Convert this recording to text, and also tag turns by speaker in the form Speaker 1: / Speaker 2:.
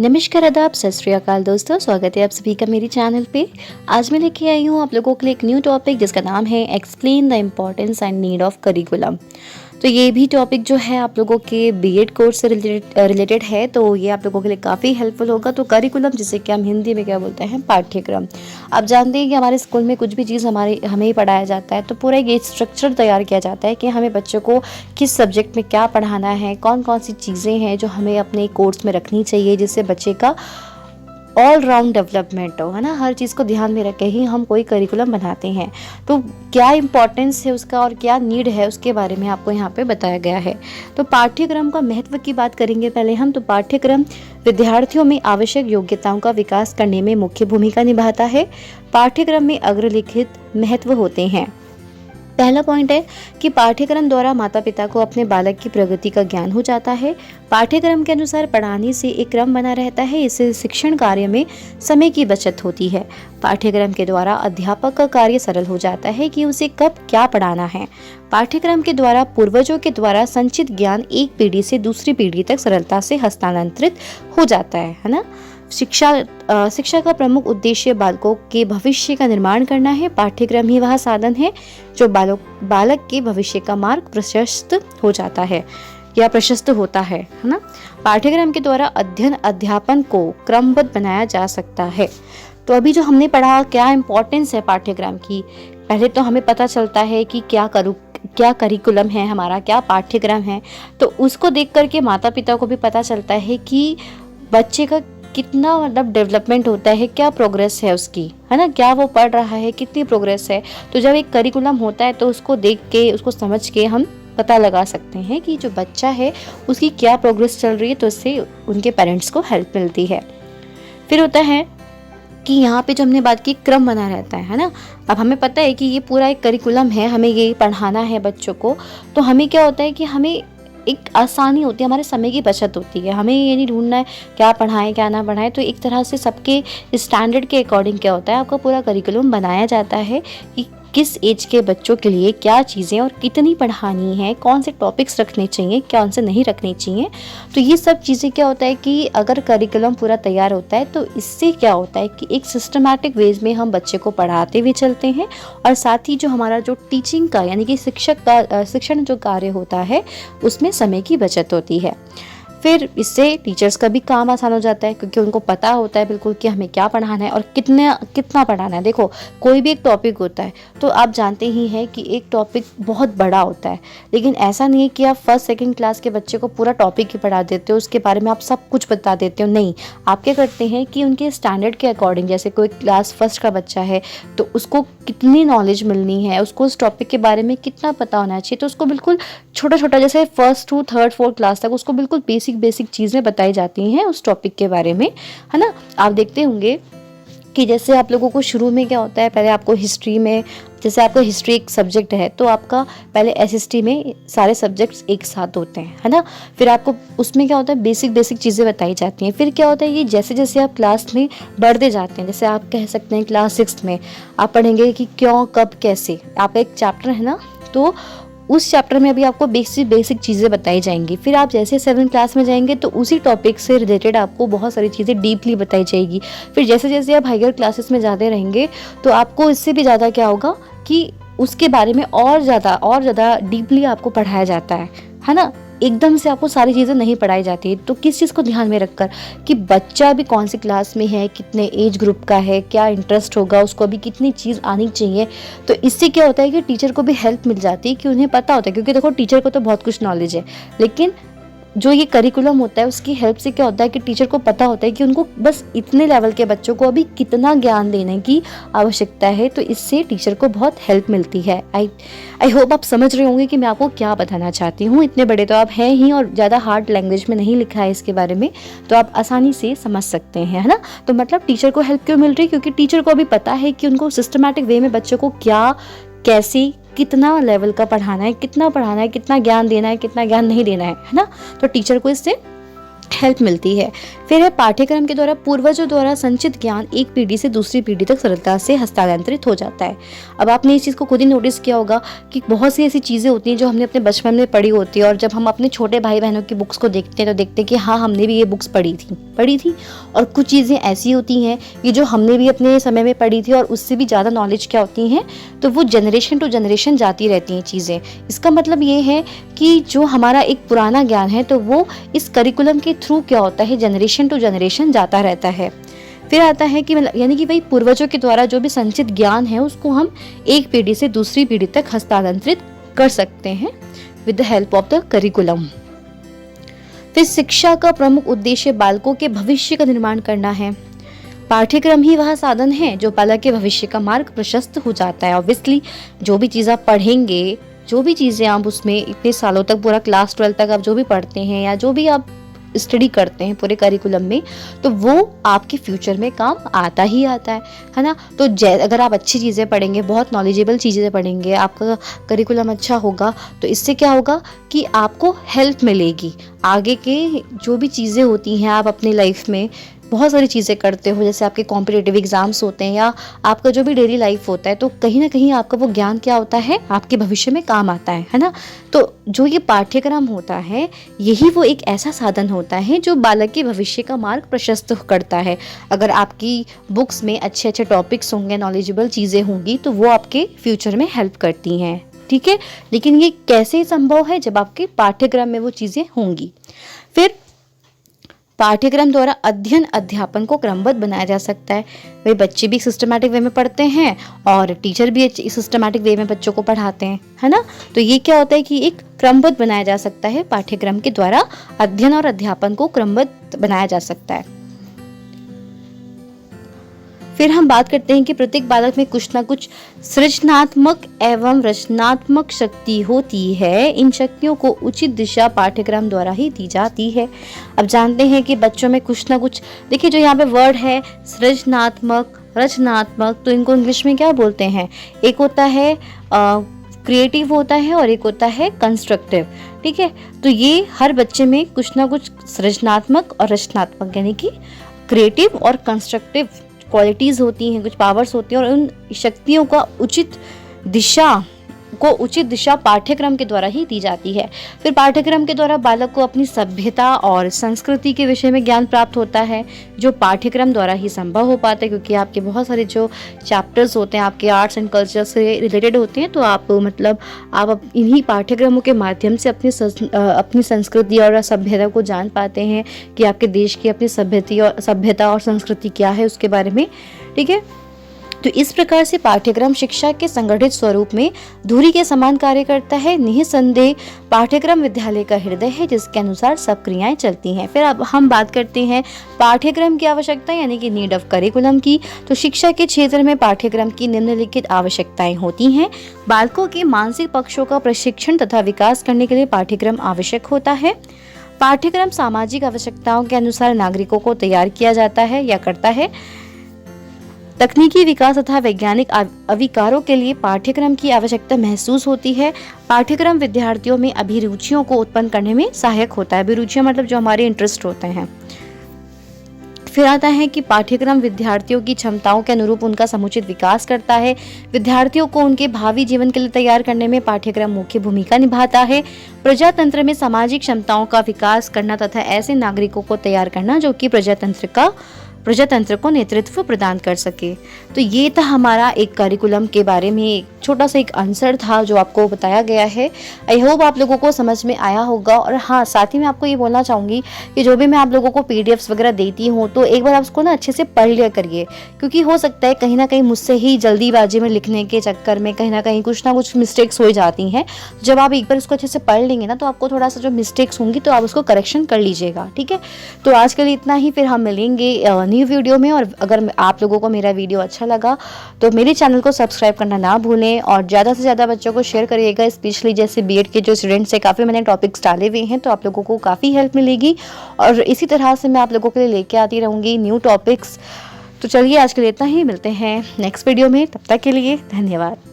Speaker 1: नमस्कार, आदाब, सत श्री अकाल दोस्तों। स्वागत है आप सभी का मेरे चैनल पे। आज मैं लेके आई हूँ आप लोगों के लिए एक न्यू टॉपिक जिसका नाम है explain the importance and need of curriculum. तो ये भी टॉपिक जो है आप लोगों के बीएड कोर्स से रिलेटेड है, तो ये आप लोगों के लिए काफ़ी हेल्पफुल होगा। तो करिकुलम जिसे कि हम हिंदी में क्या बोलते हैं, पाठ्यक्रम। आप जानते हैं कि हमारे स्कूल में कुछ भी चीज़ हमें ही पढ़ाया जाता है, तो पूरा एक स्ट्रक्चर तैयार किया जाता है कि हमें बच्चों को किस सब्जेक्ट में क्या पढ़ाना है, कौन कौन सी चीज़ें हैं जो हमें अपने कोर्स में रखनी चाहिए, जिससे बच्चे का ऑल राउंड डेवलपमेंट हो, है ना। हर चीज़ को ध्यान में रख के ही हम कोई करिकुलम बनाते हैं। तो क्या इम्पोर्टेंस है उसका और क्या नीड है उसके बारे में आपको यहाँ पे बताया गया है। तो पाठ्यक्रम का महत्व की बात करेंगे पहले हम। तो पाठ्यक्रम विद्यार्थियों में आवश्यक योग्यताओं का विकास करने में मुख्य भूमिका निभाता है। पाठ्यक्रम में अग्रलिखित महत्व होते हैं। पहला पॉइंट है कि पाठ्यक्रम द्वारा माता पिता को अपने बालक की प्रगति का ज्ञान हो जाता है। पाठ्यक्रम के अनुसार पढ़ाने से एक क्रम बना रहता है, इससे शिक्षण कार्य में समय की बचत होती है। पाठ्यक्रम के द्वारा अध्यापक का कार्य सरल हो जाता है कि उसे कब क्या पढ़ाना है। पाठ्यक्रम के द्वारा पूर्वजों के द्वारा संचित ज्ञान एक पीढ़ी से दूसरी पीढ़ी तक सरलता से हस्तांतरित हो जाता है ना। शिक्षा का प्रमुख उद्देश्य बालकों के भविष्य का निर्माण करना है। पाठ्यक्रम ही वह साधन है जो बालक के भविष्य का मार्ग प्रशस्त हो जाता है या प्रशस्त होता है ना। पाठ्यक्रम के द्वारा अध्ययन अध्यापन को क्रमबद्ध बनाया जा सकता है। तो अभी जो हमने पढ़ा, क्या इम्पोर्टेंस है पाठ्यक्रम की, पहले तो हमें पता चलता है कि क्या करिकुलम है हमारा, क्या पाठ्यक्रम है। तो उसको देख करके माता पिता को भी पता चलता है कि बच्चे का कितना मतलब डेवलपमेंट होता है, क्या प्रोग्रेस है उसकी, है ना, क्या वो पढ़ रहा है, कितनी प्रोग्रेस है। तो जब एक करिकुलम होता है तो उसको देख के, उसको समझ के हम पता लगा सकते हैं कि जो बच्चा है उसकी क्या प्रोग्रेस चल रही है। तो इससे उनके पेरेंट्स को हेल्प मिलती है। फिर होता है कि यहाँ पे जो हमने बात की, क्रम बना रहता है ना। अब हमें पता है कि ये पूरा एक करिकुलम है, हमें ये पढ़ाना है बच्चों को। तो हमें क्या होता है कि हमें एक आसानी होती है, हमारे समय की बचत होती है। हमें ये नहीं ढूंढना है क्या पढ़ाएं क्या ना पढ़ाएं। तो एक तरह से सबके स्टैंडर्ड के अकॉर्डिंग क्या होता है, आपका पूरा करिकुलम बनाया जाता है कि किस एज के बच्चों के लिए क्या चीज़ें और कितनी पढ़ानी है, कौन से टॉपिक्स रखने चाहिए, कौन से नहीं रखने चाहिए। तो ये सब चीज़ें क्या होता है कि अगर करिकुलम पूरा तैयार होता है तो इससे क्या होता है कि एक सिस्टमैटिक वेज में हम बच्चे को पढ़ाते हुए चलते हैं, और साथ ही जो हमारा जो टीचिंग का यानी कि शिक्षण जो कार्य होता है उसमें समय की बचत होती है। फिर इससे टीचर्स का भी काम आसान हो जाता है, क्योंकि उनको पता होता है बिल्कुल कि हमें क्या पढ़ाना है और कितना पढ़ाना है। देखो, कोई भी एक टॉपिक होता है तो आप जानते ही हैं कि एक टॉपिक बहुत बड़ा होता है, लेकिन ऐसा नहीं है कि आप फर्स्ट सेकंड क्लास के बच्चे को पूरा टॉपिक ही पढ़ा देते हो, उसके बारे में आप सब कुछ बता देते हो। नहीं, आप क्या करते हैं कि उनके स्टैंडर्ड के अकॉर्डिंग, जैसे कोई क्लास फर्स्ट का बच्चा है तो उसको कितनी नॉलेज मिलनी है, उसको उस टॉपिक के बारे में कितना पता होना चाहिए, तो उसको बिल्कुल छोटा छोटा, जैसे first to third fourth class तक उसको बिल्कुल बेसिक चीज़ें बताई जाती हैं उस टॉपिक के बारे में, है ना। आप देखते होंगे कि जैसे आप लोगों को शुरू में क्या होता है, पहले आपको हिस्ट्री में, जैसे आपका हिस्ट्री एक सब्जेक्ट है तो आपका पहले एसएसटी में सारे सब्जेक्ट्स एक साथ होते हैं, है ना। फिर आपको उसमें क्या होता है, बेसिक चीज़ें बताई जाती हैं। फिर क्या होता है कि जैसे जैसे आप क्लास में बढ़ते जाते हैं, जैसे आप कह सकते हैं क्लास 6 में आप पढ़ेंगे कि क्यों कब कैसे, आपका एक चैप्टर है ना, तो उस चैप्टर में अभी आपको बेसिक चीज़ें बताई जाएंगी। फिर आप जैसे 7th क्लास में जाएंगे तो उसी टॉपिक से रिलेटेड आपको बहुत सारी चीज़ें डीपली बताई जाएगी। फिर जैसे जैसे आप हायर क्लासेस में जाते रहेंगे तो आपको इससे भी ज़्यादा क्या होगा कि उसके बारे में और ज़्यादा डीपली आपको पढ़ाया जाता है ना। एकदम से आपको सारी चीज़ें नहीं पढ़ाई जाती। तो किस चीज़ को ध्यान में रखकर कि बच्चा भी कौन सी क्लास में है, कितने एज ग्रुप का है, क्या इंटरेस्ट होगा उसको, अभी कितनी चीज़ आनी चाहिए। तो इससे क्या होता है कि टीचर को भी हेल्प मिल जाती है कि उन्हें पता होता है, क्योंकि देखो टीचर को तो बहुत कुछ नॉलेज है, लेकिन जो ये करिकुलम होता है उसकी हेल्प से क्या होता है कि टीचर को पता होता है कि उनको बस इतने लेवल के बच्चों को अभी कितना ज्ञान देने की आवश्यकता है। तो इससे टीचर को बहुत हेल्प मिलती है। आई होप आप समझ रहे होंगे कि मैं आपको क्या बताना चाहती हूँ। इतने बड़े तो आप हैं ही, और ज़्यादा हार्ड लैंग्वेज में नहीं लिखा है इसके बारे में, तो आप आसानी से समझ सकते हैं, है ना। तो मतलब टीचर को हेल्प क्यों मिल रही है, क्योंकि टीचर को अभी पता है कि उनको सिस्टमैटिक वे में बच्चों को क्या, कैसे, कितना लेवल का पढ़ाना है, कितना ज्ञान देना है, कितना ज्ञान नहीं देना है ना। तो टीचर को इससे हेल्प मिलती है। फिर है पाठ्यक्रम के द्वारा पूर्वजों द्वारा संचित ज्ञान एक पीढ़ी से दूसरी पीढ़ी तक सरलता से हस्तांतरित हो जाता है। अब आपने इस चीज़ को खुद ही नोटिस किया होगा कि बहुत सी ऐसी चीज़ें होती हैं जो हमने अपने बचपन में पढ़ी होती है, और जब हम अपने छोटे भाई बहनों की बुक्स को देखते हैं तो देखते हैं कि हाँ, हमने भी ये बुक्स पढ़ी थी। और कुछ चीज़ें ऐसी होती हैं कि जो हमने भी अपने समय में पढ़ी थी और उससे भी ज़्यादा नॉलेज क्या होती हैं, तो वो जनरेशन टू जनरेशन जाती रहती हैं चीज़ें। इसका मतलब ये है कि जो हमारा एक पुराना ज्ञान है तो वो इस करिकुलम के थ्रू क्या होता है, जनरेशन टू जनरेशन जाता रहता है। फिर आता है कि यानी कि वही पूर्वजों के द्वारा जो भी संचित ज्ञान है उसको हम एक पीढ़ी से दूसरी पीढ़ी तक हस्तांतरित कर सकते हैं with the help of the curriculum. फिर शिक्षा का प्रमुख उद्देश्य बालकों के भविष्य का निर्माण करना है। पाठ्यक्रम ही वह साधन है जो बालक के भविष्य का मार्ग प्रशस्त हो जाता है। ऑब्वियसली जो भी चीज़ आप पढ़ेंगे, जो भी चीज़ें आप उसमें इतने सालों तक पूरा क्लास 12 तक आप जो भी पढ़ते हैं या जो भी आप स्टडी करते हैं पूरे करिकुलम में, तो वो आपके फ्यूचर में काम आता ही आता है ना। तो अगर आप अच्छी चीज़ें पढ़ेंगे, बहुत नॉलेजेबल चीज़ें पढ़ेंगे, आपका करिकुलम अच्छा होगा, तो इससे क्या होगा कि आपको हेल्प मिलेगी आगे के जो भी चीज़ें होती हैं। आप अपनी लाइफ में बहुत सारी चीज़ें करते हो, जैसे आपके कॉम्पिटिटिव एग्जाम्स होते हैं या आपका जो भी डेली लाइफ होता है, तो कहीं ना कहीं आपका वो ज्ञान क्या होता है, आपके भविष्य में काम आता है ना। तो जो ये पाठ्यक्रम होता है, यही वो एक ऐसा साधन होता है जो बालक के भविष्य का मार्ग प्रशस्त करता है। अगर आपकी बुक्स में अच्छे अच्छे टॉपिक्स होंगे, नॉलेजेबल चीज़ें होंगी, तो वो आपके फ्यूचर में हेल्प करती हैं, ठीक है। लेकिन ये कैसे संभव है, जब आपके पाठ्यक्रम में वो चीज़ें होंगी। फिर पाठ्यक्रम द्वारा अध्ययन अध्यापन को क्रमबद्ध बनाया जा सकता है। वे बच्चे भी सिस्टमैटिक वे में पढ़ते हैं और टीचर भी सिस्टमैटिक वे में बच्चों को पढ़ाते हैं, है ना। तो ये क्या होता है कि एक क्रमबद्ध बनाया जा सकता है, पाठ्यक्रम के द्वारा अध्ययन और अध्यापन को क्रमबद्ध बनाया जा सकता है। फिर हम बात करते हैं कि प्रत्येक बालक में कुछ ना कुछ सृजनात्मक एवं रचनात्मक शक्ति होती है। इन शक्तियों को उचित दिशा पाठ्यक्रम द्वारा ही दी जाती है। अब जानते हैं कि बच्चों में कुछ ना कुछ, देखिए जो यहाँ पे वर्ड है सृजनात्मक, रचनात्मक, तो इनको इंग्लिश में क्या बोलते हैं, एक होता है क्रिएटिव होता है और एक होता है कंस्ट्रक्टिव, ठीक है। तो ये हर बच्चे में कुछ ना कुछ सृजनात्मक और रचनात्मक यानी कि क्रिएटिव और कंस्ट्रक्टिव क्वालिटीज़ होती हैं, कुछ पावर्स होती हैं, और उन शक्तियों का उचित दिशा पाठ्यक्रम के द्वारा ही दी जाती है। फिर पाठ्यक्रम के द्वारा बालक को अपनी सभ्यता और संस्कृति के विषय में ज्ञान प्राप्त होता है, जो पाठ्यक्रम द्वारा ही संभव हो पाता है, क्योंकि आपके बहुत सारे जो चैप्टर्स होते हैं आपके आर्ट्स एंड कल्चर से रिलेटेड होते हैं, तो आप इन्हीं पाठ्यक्रमों के माध्यम से अपनी संस्कृति और सभ्यता को जान पाते हैं कि आपके देश की अपनी सभ्यता और संस्कृति क्या है उसके बारे में, ठीक है। तो इस प्रकार से पाठ्यक्रम शिक्षा के संगठित स्वरूप में धुरी के समान कार्य करता है। निःसंदेह पाठ्यक्रम विद्यालय का हृदय है, जिसके अनुसार सब क्रियाएं चलती हैं। फिर अब हम बात करते हैं पाठ्यक्रम की आवश्यकता यानी कि नीड ऑफ करिकुलम की। तो शिक्षा के क्षेत्र में पाठ्यक्रम की निम्नलिखित आवश्यकताएं होती हैं। बालकों के मानसिक पक्षों का प्रशिक्षण तथा विकास करने के लिए पाठ्यक्रम आवश्यक होता है। पाठ्यक्रम सामाजिक आवश्यकताओं के अनुसार नागरिकों को तैयार किया जाता है या करता है। तकनीकी विकास तथा वैज्ञानिक आविष्कारों के लिए पाठ्यक्रम की आवश्यकता महसूस होती है। पाठ्यक्रम विद्यार्थियों में अभिरुचियों को उत्पन्न करने में सहायक होता है। अभिरुचियां मतलब जो हमारे इंटरेस्ट होते हैं। फिर आता है कि पाठ्यक्रम विद्यार्थियों की क्षमताओं के अनुरूप उनका समुचित विकास करता है। विद्यार्थियों को उनके भावी जीवन के लिए तैयार करने में पाठ्यक्रम मुख्य भूमिका निभाता है। प्रजातंत्र में सामाजिक क्षमताओं का विकास करना तथा ऐसे नागरिकों को तैयार करना जो कि प्रजातंत्र को नेतृत्व प्रदान कर सके। तो ये था हमारा एक करिकुलम के बारे में एक छोटा सा एक आंसर था जो आपको बताया गया है। आई होप आप लोगों को समझ में आया होगा। और हाँ, साथ ही मैं आपको ये बोलना चाहूँगी कि जो भी मैं आप लोगों को पीडीएफ्स वगैरह देती हूँ तो एक बार आप उसको ना अच्छे से पढ़ लिया करिए, क्योंकि हो सकता है कहीं ना कहीं मुझसे ही जल्दीबाजी में लिखने के चक्कर में कहीं ना कुछ मिस्टेक्स हो जाती हैं। जब आप एक बार उसको अच्छे से पढ़ लेंगे ना तो आपको थोड़ा सा जो मिस्टेक्स होंगी तो आप उसको करेक्शन कर लीजिएगा, ठीक है। तो आज के लिए इतना ही, फिर हम मिलेंगे न्यू वीडियो में। और अगर आप लोगों को मेरा वीडियो अच्छा लगा तो मेरे चैनल को सब्सक्राइब करना ना भूलें और ज़्यादा से ज़्यादा बच्चों को शेयर करिएगा। स्पेशली जैसे बीएड के जो स्टूडेंट्स हैं, काफ़ी मैंने टॉपिक्स डाले हुए हैं तो आप लोगों को काफ़ी हेल्प मिलेगी। और इसी तरह से मैं आप लोगों के लिए लेके आती रहूँगी न्यू टॉपिक्स। तो चलिए आज के लिए इतना ही, मिलते हैं नेक्स्ट वीडियो में। तब तक के लिए धन्यवाद।